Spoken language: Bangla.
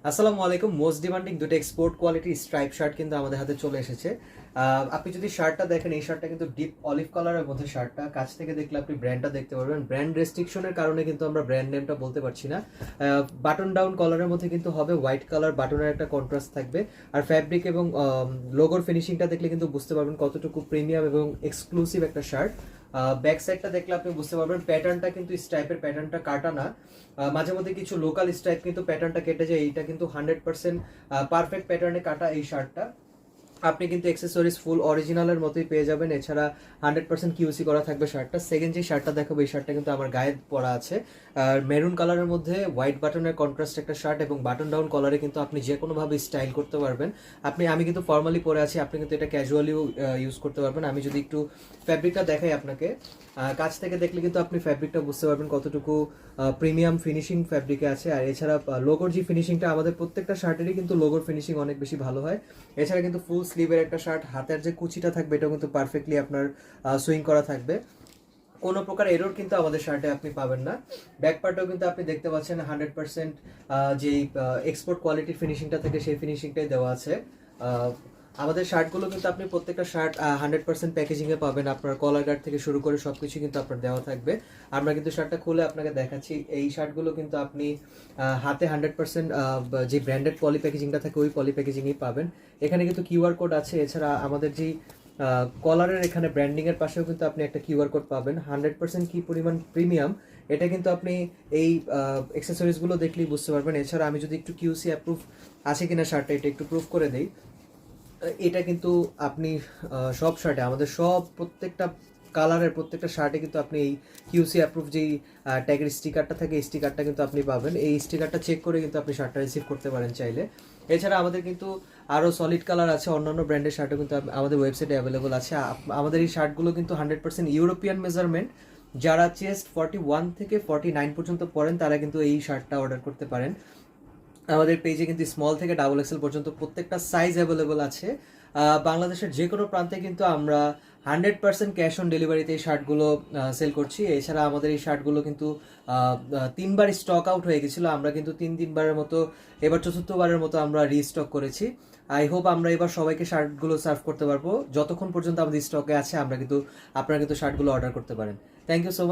আসসালামু আলাইকুম। মোস্ট ডিমান্ডিং দুটো এক্সপোর্ট কোয়ালিটি স্ট্রাইপ শার্ট কিন্তু আমাদের হাতে চলে এসেছে। আপনি যদি শার্টটা দেখেন, এই শার্টটা কিন্তু ডিপ অলিভ কালারের মধ্যে শার্টটা। কাছ থেকে দেখলে আপনি ব্র্যান্ডটা দেখতে পারবেন। ব্র্যান্ড রেস্ট্রিকশনের কারণে কিন্তু আমরা ব্র্যান্ড নেমটা বলতে পারছি না। বাটন ডাউন কলারের মধ্যে কিন্তু হবে হোয়াইট কালার, বাটনের একটা কন্ট্রাস্ট থাকবে। আর ফ্যাব্রিক এবং লোগোর ফিনিশিংটা দেখলে কিন্তু বুঝতে পারবেন কতটুকু প্রিমিয়াম এবং এক্সক্লুসিভ একটা শার্ট। ব্যাক সাইডটা দেখলে আপনি বুঝতে পারবেন প্যাটার্নটা কিন্তু স্ট্রাইপের প্যাটার্নটা কাটা না। মাঝে মধ্যে কিছু লোকাল স্ট্রাইপ কিন্তু প্যাটার্নটা কেটে যায়, এইটা কিন্তু 100% পারফেক্ট প্যাটার্নে কাটা এই শার্টটা। আপনি কিন্তু অ্যাক্সেসরিজ ফুল অরিজিনালের মতোই পেয়ে যাবেন। এছাড়া 100% কিউসি করা থাকবে শার্টটা। সেকেন্ড যে শার্টটা দেখাবো, এই শার্টটা কিন্তু আমার গায়ে পরা আছে। আর মেরুন কালারের মধ্যে হোয়াইট বাটনের কন্ট্রাস্ট একটা শার্ট এবং বাটন ডাউন কলারে কিন্তু আপনি যে কোনোভাবে স্টাইল করতে পারবেন। আমি কিন্তু ফর্মালি পরে আছি, আপনি কিন্তু এটা ক্যাজুয়ালিও ইউজ করতে পারবেন। আমি যদি একটু ফ্যাব্রিকটা দেখাই আপনাকে, কাছ থেকে দেখলে কিন্তু আপনি ফ্যাব্রিকটা বুঝতে পারবেন কতটুকু প্রিমিয়াম ফিনিশিং ফ্যাব্রিকে আছে। আর এছাড়া লোগোর যে ফিনিশিংটা, আমাদের প্রত্যেকটা শার্টেরই কিন্তু লোগোর ফিনিশিং অনেক বেশি ভালো হয়। এছাড়া কিন্তু ফুল স্লিভের একটা শার্ট, হাতের যে কুচিটা থাকবে এটাও কিন্তু পারফেক্টলি আপনার সুইং করা থাকবে। কোনো প্রকার এরর কিন্তু আমাদের শার্টে আপনি পাবেন না। ব্যাক পার্টেও কিন্তু আপনি দেখতে পাচ্ছেন 100% যেই এক্সপোর্ট কোয়ালিটির ফিনিশিংটা থেকে সেই ফিনিশিংটাই দেওয়া আছে। আমাদের শার্টগুলো কিন্তু আপনি প্রত্যেকটা শার্ট 100% প্যাকেজিংয়ে পাবেন। আপনার কলার গার্ড থেকে শুরু করে সব কিছু কিন্তু আপনার দেওয়া থাকবে। আমরা কিন্তু শার্টটা খুলে আপনাকে দেখাচ্ছি। এই শার্টগুলো কিন্তু আপনি হাতে 100% যে ব্র্যান্ডেড পলি প্যাকেজিংটা থাকে ওই পলি প্যাকেজিংই পাবেন। এখানে কিন্তু কিউআর কোড আছে। এছাড়া আমাদের যে কলারের এখানে ব্র্যান্ডিং এর পাশেও কিন্তু আপনি একটা কিউআর কোড পাবেন। 100% কি পরিমাণ প্রিমিয়াম এটা কিন্তু আপনি এই অ্যাক্সেসরিজগুলো দেখলেই বুঝতে পারবেন। এছাড়া আমি যদি একটু কিউসি অ্যাপ্রুভ আছে কিনা শার্টটা এটা একটু প্রুফ করে দেই। এটা কিন্তু আপনি সব শার্টে, আমাদের সব প্রত্যেকটা কালারের প্রত্যেকটা শার্টে কিন্তু আপনি এই কিউসি অ্যাপ্রুভ যেই ট্যাগের স্টিকারটা থাকে এই স্টিকারটা কিন্তু আপনি পাবেন। এই স্টিকারটা চেক করে কিন্তু আপনি শার্টটা রিসিভ করতে পারেন চাইলে। এছাড়া আমাদের কিন্তু আরও সলিড কালার আছে, অন্যান্য ব্র্যান্ডের শার্টও কিন্তু আমাদের ওয়েবসাইটে অ্যাভেলেবল আছে। আমাদের এই শার্টগুলো কিন্তু 100% ইউরোপিয়ান মেজারমেন্ট। যারা চেস্ট 41 থেকে 49 পর্যন্ত পরেন তারা কিন্তু এই শার্টটা অর্ডার করতে পারেন। আমাদের পেজে কিন্তু স্মল থেকে ডাবল এক্সেল পর্যন্ত প্রত্যেকটা সাইজ অ্যাভেলেবল আছে। বাংলাদেশের যে কোনো প্রান্তে কিন্তু আমরা 100% ক্যাশ অন ডেলিভারিতে এই শার্টগুলো সেল করছি। এছাড়া আমাদের এই শার্টগুলো কিন্তু 3বার স্টক আউট হয়ে গেছিলো। আমরা কিন্তু তিনবারের মতো, এবার চতুর্থবারের মতো আমরা রিস্টক করেছি। আই হোপ আমরা এবার সবাইকে শার্টগুলো সার্ভ করতে পারবো। যতক্ষণ পর্যন্ত আমাদের স্টকে আছে আমরা কিন্তু, আপনারা কিন্তু শার্টগুলো অর্ডার করতে পারেন। Thank you so much.